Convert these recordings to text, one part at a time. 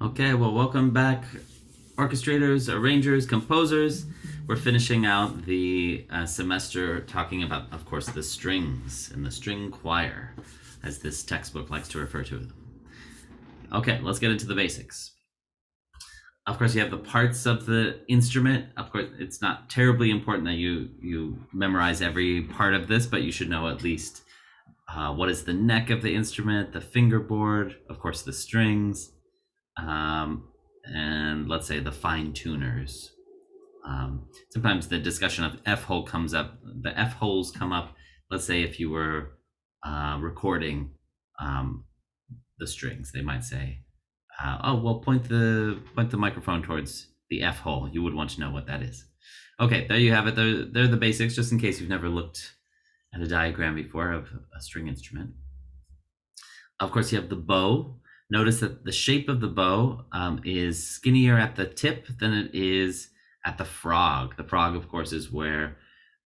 Okay, well, welcome back, orchestrators, arrangers, composers. We're finishing out the semester talking about, of course, the strings and the string choir, as this textbook likes to refer to them. Okay, let's get into the basics. Of course, you have the parts of the instrument. Of course, it's not terribly important that you memorize every part of this, but you should know at least what is the neck of the instrument, the fingerboard, of course, the strings, and let's say the fine tuners. Sometimes the discussion of F hole comes up. The F holes come up. Let's say if you were recording the strings, they might say, "Oh, well, point the microphone towards the F hole." You would want to know what that is. Okay, there you have it. They're the basics, just in case you've never looked at a diagram before of a string instrument. Of course, you have the bow. Notice that the shape of the bow is skinnier at the tip than it is at the frog. The frog, of course, is where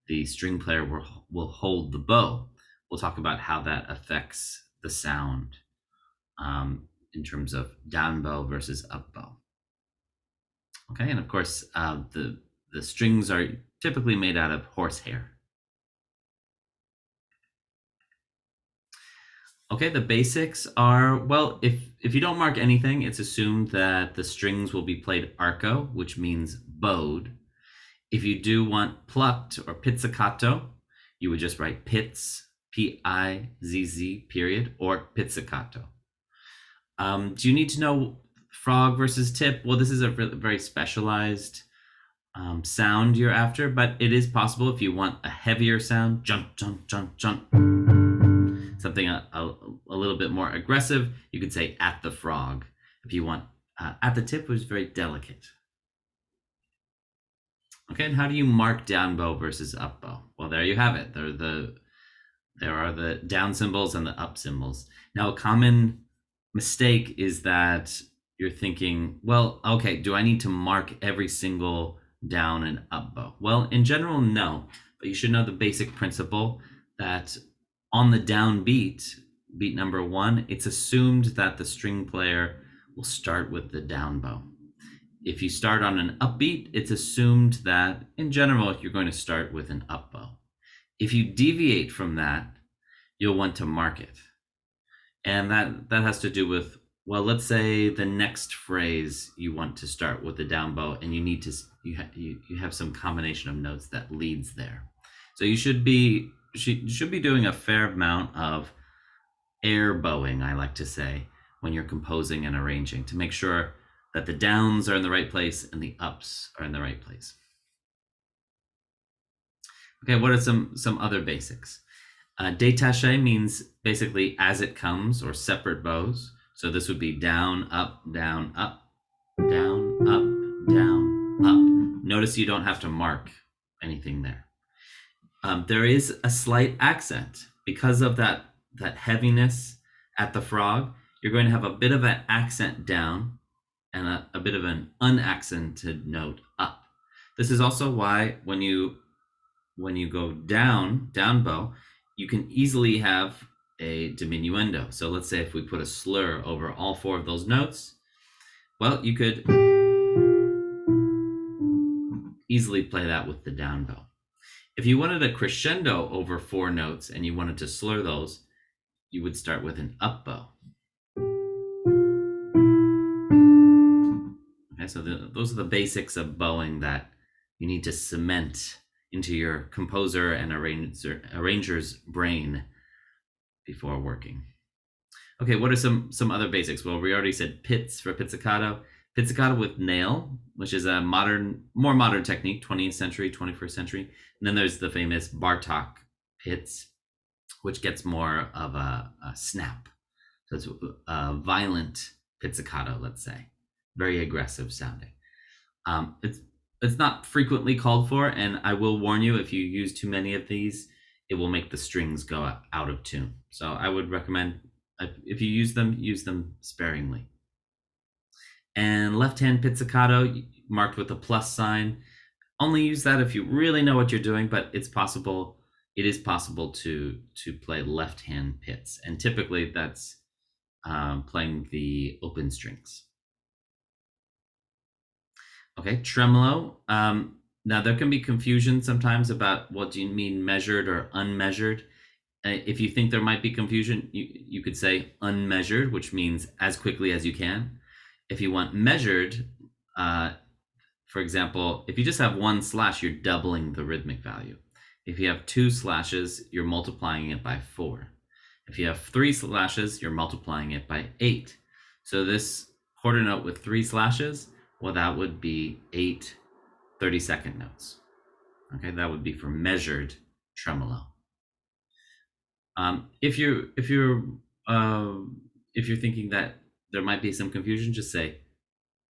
the string player will hold the bow. We'll talk about how that affects the sound in terms of down bow versus up bow. Okay, and of course, the strings are typically made out of horsehair. Okay, the basics are, well, if you don't mark anything, it's assumed that the strings will be played arco, which means bowed. If you do want plucked or pizzicato, you would just write pizz, P-I-Z-Z, period, or pizzicato. Do you need to know frog versus tip? Well, this is a very specialized sound you're after, but it is possible if you want a heavier sound, jump, jump, jump, jump, something a little bit more aggressive, you could say at the frog. If you want at the tip, was very delicate. Okay, and how do you mark down bow versus up bow? Well, there you have it. There are the down cymbals and the up cymbals. Now, a common mistake is that you're thinking, well, okay, do I need to mark every single down and up bow? Well, in general, no, but you should know the basic principle that on the down beat number 1, it's assumed that the string player will start with the down bow. If you start on an upbeat, it's assumed that in general, you're going to start with an up bow. If you deviate from that, you'll want to mark it. And that has to do with, well, let's say the next phrase you want to start with the down bow, and you need to you have some combination of notes that leads there. So you should be doing a fair amount of air bowing, I like to say, when you're composing and arranging, to make sure that the downs are in the right place and the ups are in the right place. Okay, what are some other basics? Détaché means basically as it comes, or separate bows. So this would be down, up, down, up, down, up, down, up. Notice you don't have to mark anything there. There is a slight accent because of that heaviness at the frog. You're going to have a bit of an accent down and a bit of an unaccented note up. This is also why when you go down bow, you can easily have a diminuendo. So let's say if we put a slur over all 4 of those notes, well, you could easily play that with the down bow. If you wanted a crescendo over 4 notes and you wanted to slur those, you would start with an up bow. Okay, so those are the basics of bowing that you need to cement into your composer and arranger's brain before working. Okay, what are some other basics? Well, we already said pizz for pizzicato. Pizzicato with nail, which is a more modern technique, 20th century, 21st century. And then there's the famous Bartók pizz, which gets more of a snap. So it's a violent pizzicato, let's say, very aggressive sounding. It's not frequently called for, and I will warn you, if you use too many of these, it will make the strings go out of tune. So I would recommend, if you use them sparingly. And left-hand pizzicato, marked with a plus sign. Only use that if you really know what you're doing, but it is possible to play left-hand pizz. And typically that's playing the open strings. Okay, tremolo. Now there can be confusion sometimes about what do you mean measured or unmeasured. If you think there might be confusion, you could say unmeasured, which means as quickly as you can. If you want measured, for example, if you just have one slash, you're doubling the rhythmic value. If you have two slashes, you're multiplying it by 4. If you have 3 slashes, you're multiplying it by 8. So this quarter note with 3 slashes, well, that would be 8 30-second notes. Okay, that would be for measured tremolo. If you're thinking that there might be some confusion, just say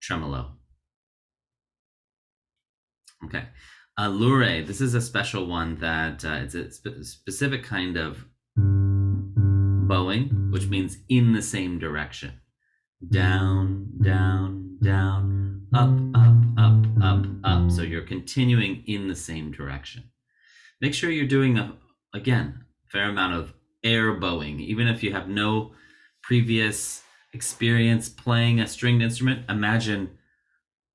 tremolo. Okay, lure. This is a special one that it's a specific kind of bowing, which means in the same direction. Down, down, down, up, up, up, up, up. So you're continuing in the same direction. Make sure you're doing again, fair amount of air bowing. Even if you have no previous experience playing a stringed instrument, imagine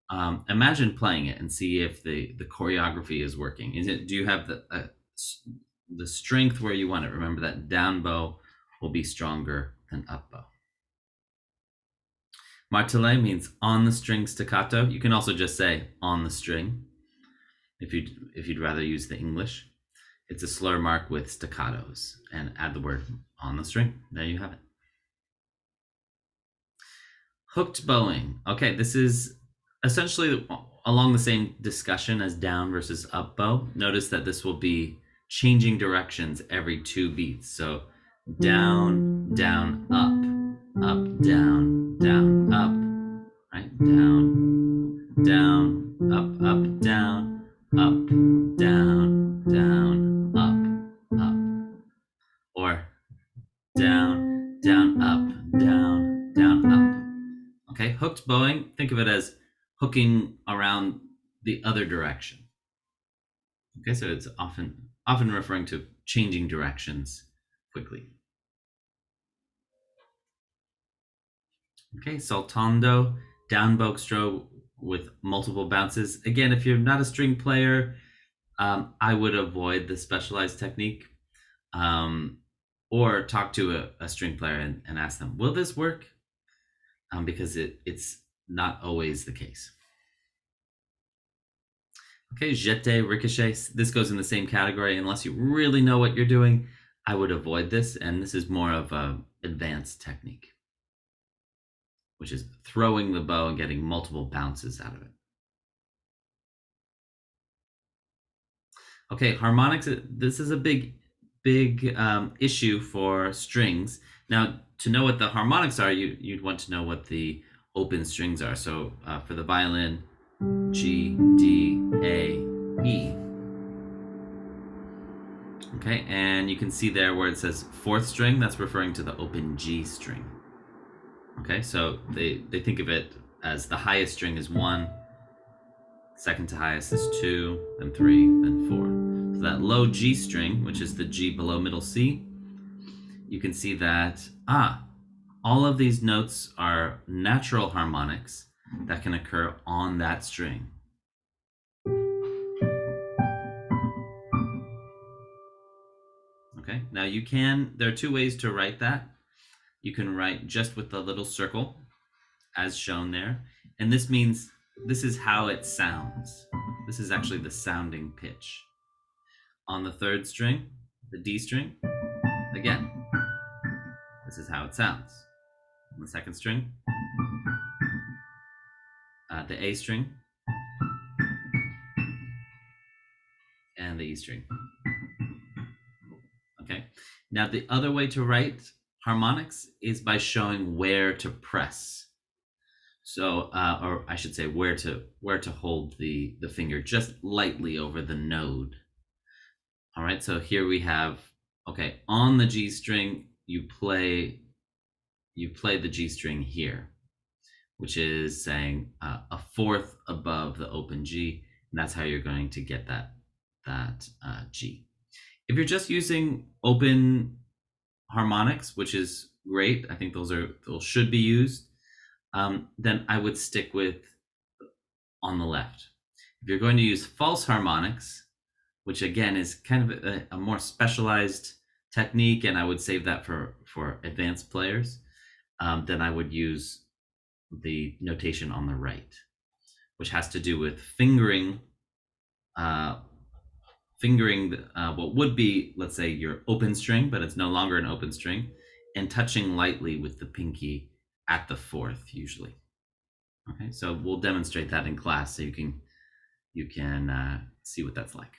playing it and see if the choreography is working. Do you have the strength where you want it? Remember that down bow will be stronger than up bow. Martelé means on the string staccato. You can also just say on the string if you'd rather use the English. It's a slur mark with staccatos, and add the word on the string. There you have it. Hooked bowing. Okay, this is essentially along the same discussion as down versus up bow. Notice that this will be changing directions every 2 beats. So down, down, up, down, down, up, right? Down, down, up, down, up, down, down, up. Or down, down, up, down, down, up. Okay, hooked bowing, think of it as hooking around the other direction. Okay, so it's often referring to changing directions quickly. Okay, saltando, down bow stroke with multiple bounces. Again, if you're not a string player, I would avoid the specialized technique, or talk to a string player and ask them, will this work? Because it's not always the case. Okay, jeté, ricochet. This goes in the same category. Unless you really know what you're doing, I would avoid this. And this is more of an advanced technique, which is throwing the bow and getting multiple bounces out of it. Okay, harmonics. This is a big issue for strings. Now, to know what the harmonics are, you'd want to know what the open strings are. So for the violin, G, D, A, E. Okay, and you can see there where it says 4th string, that's referring to the open G string. Okay, so they think of it as the highest string is 1, second to highest is 2, then 3, then 4. So that low G string, which is the G below middle C, you can see that, all of these notes are natural harmonics that can occur on that string. Okay, now there are 2 ways to write that. You can write just with the little circle as shown there. And this means this is how it sounds. This is actually the sounding pitch. On the 3rd string, the D string, again, this is how it sounds. On the 2nd string, the A string, and the E string. Okay, now the other way to write harmonics is by showing where to press. So, or I should say where to hold the finger just lightly over the node. All right, so here we have, okay, on the G string, you play the G string here, which is saying a 4th above the open G, and that's how you're going to get that G. If you're just using open harmonics, which is great, I think those should be used, then I would stick with on the left. If you're going to use false harmonics, which again is kind of a more specialized technique, and I would save that for advanced players, then I would use the notation on the right, which has to do with fingering what would be, let's say, your open string, but it's no longer an open string, and touching lightly with the pinky at the fourth usually. Okay, so we'll demonstrate that in class so you can see what that's like.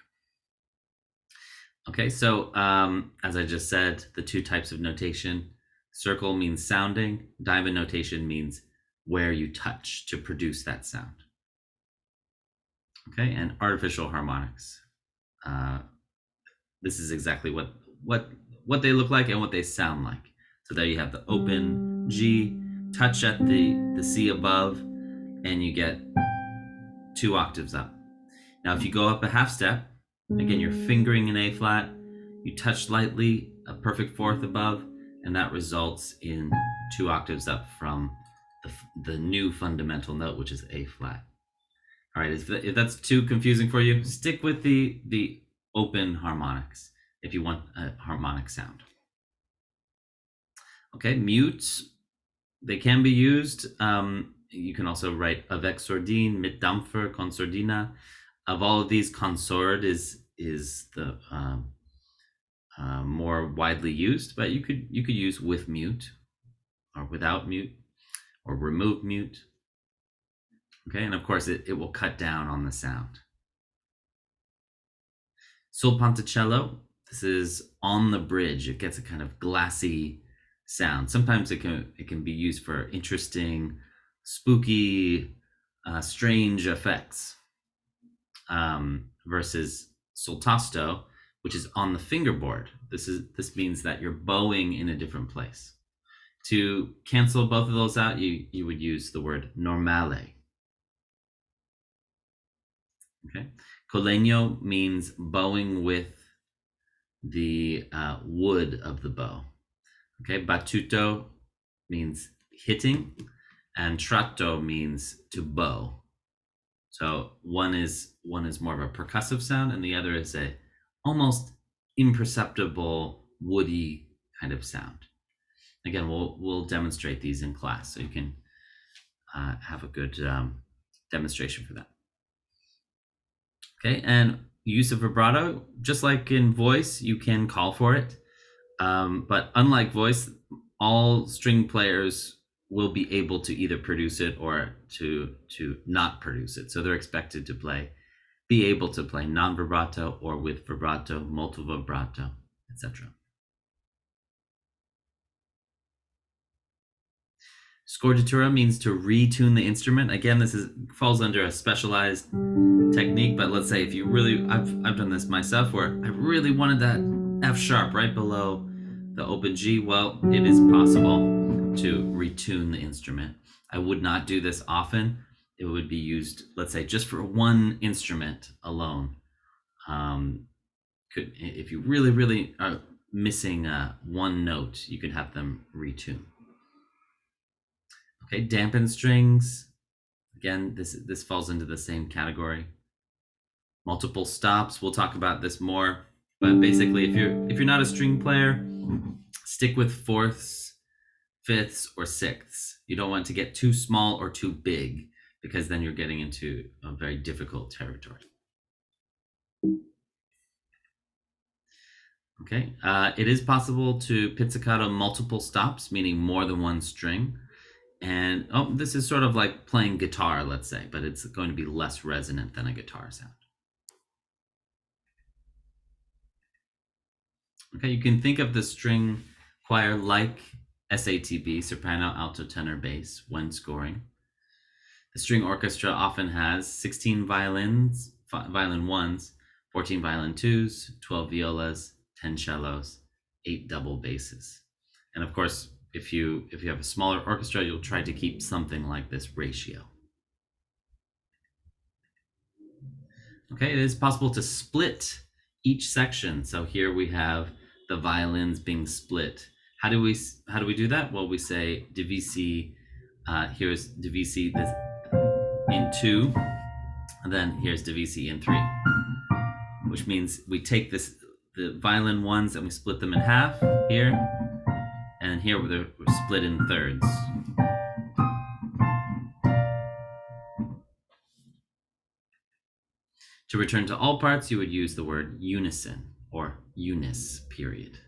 Okay, so as I just said, the two types of notation: circle means sounding, diamond notation means where you touch to produce that sound. Okay, and artificial harmonics. This is exactly what they look like and what they sound like. So there you have the open G, touch at the C above, and you get 2 octaves up. Now, if you go up a half step, again, you're fingering an A flat, you touch lightly a perfect fourth above, and that results in 2 octaves up from the new fundamental note, which is A flat. All right, if that's too confusing for you, stick with the open harmonics if you want a harmonic sound. Okay, mutes, they can be used. You can also write avec sourdine, mit dampfer, consordina. Of all of these, consord is the more widely used, but you could use with mute or without mute or remove mute. Okay, and of course it will cut down on the sound. Sul ponticello, this is on the bridge. It gets a kind of glassy sound. Sometimes it can be used for interesting, spooky, strange effects. Versus sul tasto, which is on the fingerboard. This means that you're bowing in a different place. To cancel both of those out, you would use the word normale. Okay, colegno means bowing with the wood of the bow. Okay, battuto means hitting, and tratto means to bow. So one is more of a percussive sound, and the other is a almost imperceptible woody kind of sound. Again, we'll demonstrate these in class, so you can have a good demonstration for that. Okay, and use of vibrato, just like in voice, you can call for it, but unlike voice, all string players will be able to either produce it or to not produce it. So they're expected to be able to play non-vibrato or with vibrato, molto vibrato, etc. Scordatura means to retune the instrument. Again, this falls under a specialized technique, but let's say if you really, I've done this myself where I really wanted that F sharp right below the open G. Well, it is possible to retune the instrument. I would not do this often. It would be used, let's say, just for one instrument alone. If you really are missing one note, you can have them retune. Okay, dampened strings. Again, this falls into the same category. Multiple stops. We'll talk about this more, but basically, if you're not a string player, stick with fourths, fifths, or sixths. You don't want to get too small or too big, because then you're getting into a very difficult territory. Okay, it is possible to pizzicato multiple stops, meaning more than one string. And this is sort of like playing guitar, let's say, but it's going to be less resonant than a guitar sound. Okay, you can think of the string choir like SATB, soprano, alto, tenor, bass, when scoring. The string orchestra often has 16 violins, violin ones, 14 violin twos, 12 violas, 10 cellos, 8 double basses. And of course, if you have a smaller orchestra, you'll try to keep something like this ratio. Okay, it is possible to split each section. So here we have the violins being split. How do we do that? Well, we say divisi. Here's divisi in two, And then here's divisi in 3, which means we take the violin ones and we split them in half here, and here we're split in thirds. To return to all parts, you would use the word unison or unis, period.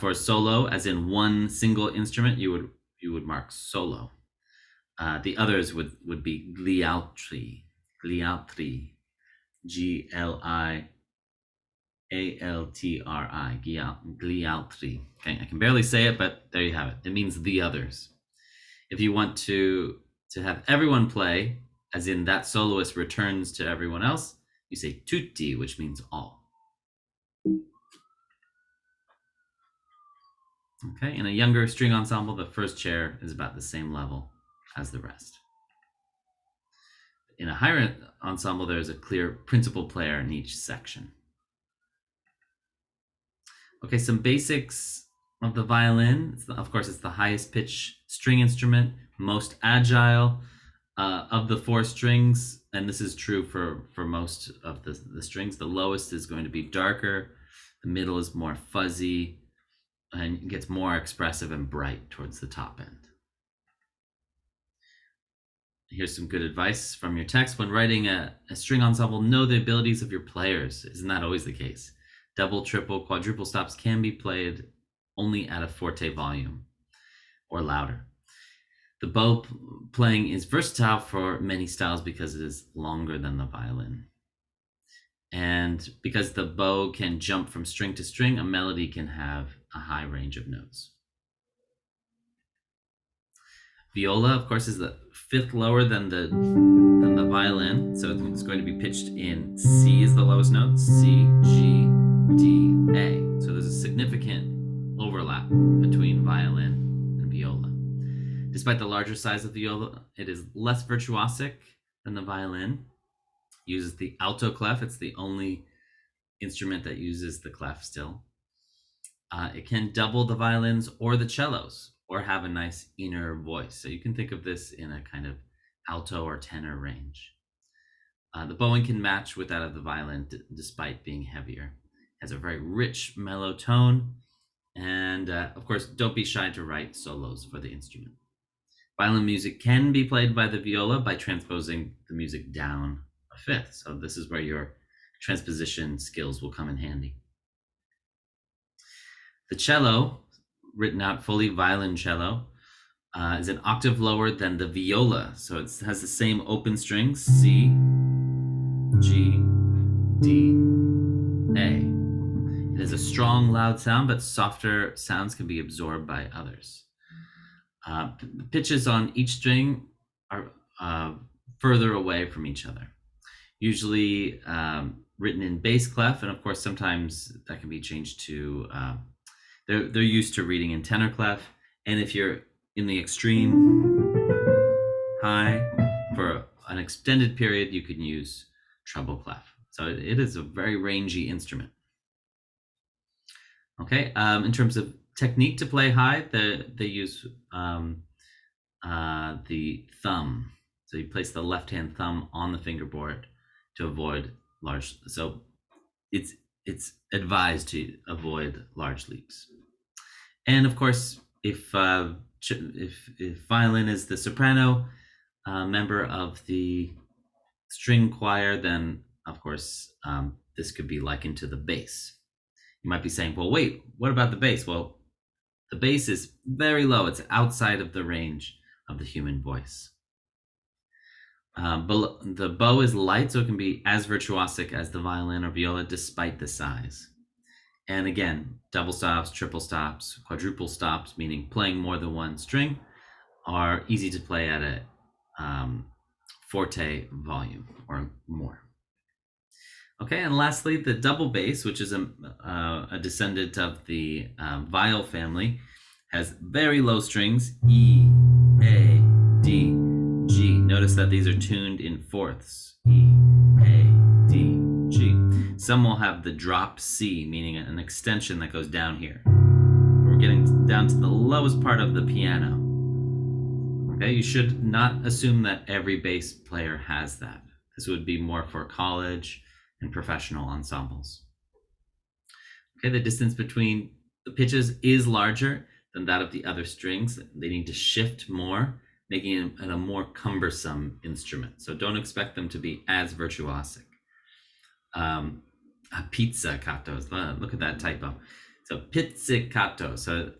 For solo, as in one single instrument, you would mark solo. The others would be glialtri, glialtri, G-L-I-A-L-T-R-I, glialtri. Okay, I can barely say it, but there you have it. It means the others. If you want to have everyone play, as in that soloist returns to everyone else, you say tutti, which means all. Okay, in a younger string ensemble, the first chair is about the same level as the rest. In a higher ensemble, there's a clear principal player in each section. Okay, some basics of the violin. Of course, it's the highest pitch string instrument, most agile of the 4 strings, and this is true for most of the strings. The lowest is going to be darker, the middle is more fuzzy, and gets more expressive and bright towards the top end. Here's some good advice from your text. When writing a string ensemble, know the abilities of your players. Isn't that always the case? Double, triple, quadruple stops can be played only at a forte volume or louder. The bow playing is versatile for many styles because it is longer than the violin. And because the bow can jump from string to string, a melody can have a high range of notes. Viola, of course, is the 5th lower than the violin, so it's going to be pitched in C is the lowest note, C, G, D, A. So there's a significant overlap between violin and viola. Despite the larger size of viola, it is less virtuosic than the violin. It uses the alto clef. It's the only instrument that uses the clef still. It can double the violins or the cellos, or have a nice inner voice. So you can think of this in a kind of alto or tenor range. The bowing can match with that of the violin despite being heavier. It has a very rich, mellow tone. And of course, don't be shy to write solos for the instrument. Violin music can be played by the viola by transposing the music down a 5th. So this is where your transposition skills will come in handy. The cello, written out fully violoncello, is an octave lower than the viola. So it has the same open strings, C, G, D, A. It has a strong, loud sound, but softer sounds can be absorbed by others. Pitches on each string are further away from each other, usually written in bass clef, and of course sometimes that can be changed to they're used to reading in tenor clef, and if you're in the extreme high for an extended period, you can use treble clef. So it is a very rangy instrument. Okay, in terms of technique to play high, they use the thumb. So you place the left-hand thumb on the fingerboard to avoid large. So it's advised to avoid large leaps. And of course, if violin is the soprano member of the string choir, then of course this could be likened to the bass. You might be saying, well, wait, what about the bass? Well, the bass is very low. It's outside of the range of the human voice. The bow is light, so it can be as virtuosic as the violin or viola despite the size. And again, double stops, triple stops, quadruple stops, meaning playing more than one string, are easy to play at a forte volume or more. Okay, and lastly, the double bass, which is a descendant of the viol family, has very low strings, E, A, D, G. Notice that these are tuned in fourths, E, A, D, G. Some will have the drop C, meaning an extension that goes down here. We're getting down to the lowest part of the piano. Okay, you should not assume that every bass player has that. This would be more for college and professional ensembles. Okay, the distance between the pitches is larger than that of the other strings. They need to shift more, making it a more cumbersome instrument. So don't expect them to be as virtuosic. Pizzicato, look at that typo. So pizzicato, so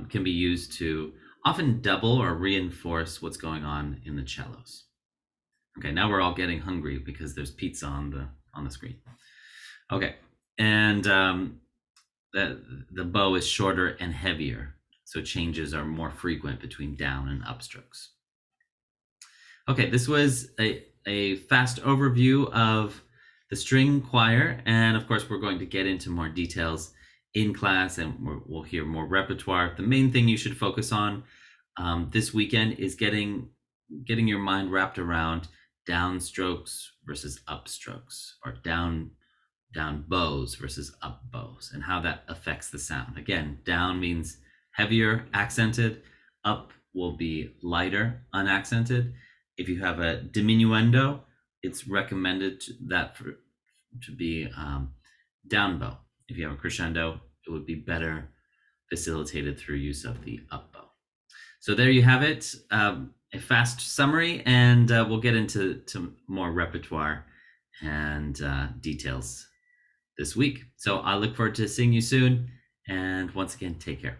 can be used to often double or reinforce what's going on in the cellos. Okay, now we're all getting hungry because there's pizza on the screen. Okay, and the bow is shorter and heavier, so changes are more frequent between down and upstrokes. Okay, this was a fast overview of the string choir, and of course we're going to get into more details in class, and we'll hear more repertoire. The main thing you should focus on this weekend is getting your mind wrapped around downstrokes versus upstrokes, or down bows versus up bows, and how that affects the sound. Again, down means heavier, accented. Up will be lighter, unaccented. If you have a diminuendo, it's recommended to be down bow. If you have a crescendo, it would be better facilitated through use of the up bow. So there you have it, a fast summary, and we'll get into more repertoire and details this week. So I look forward to seeing you soon, and once again, take care.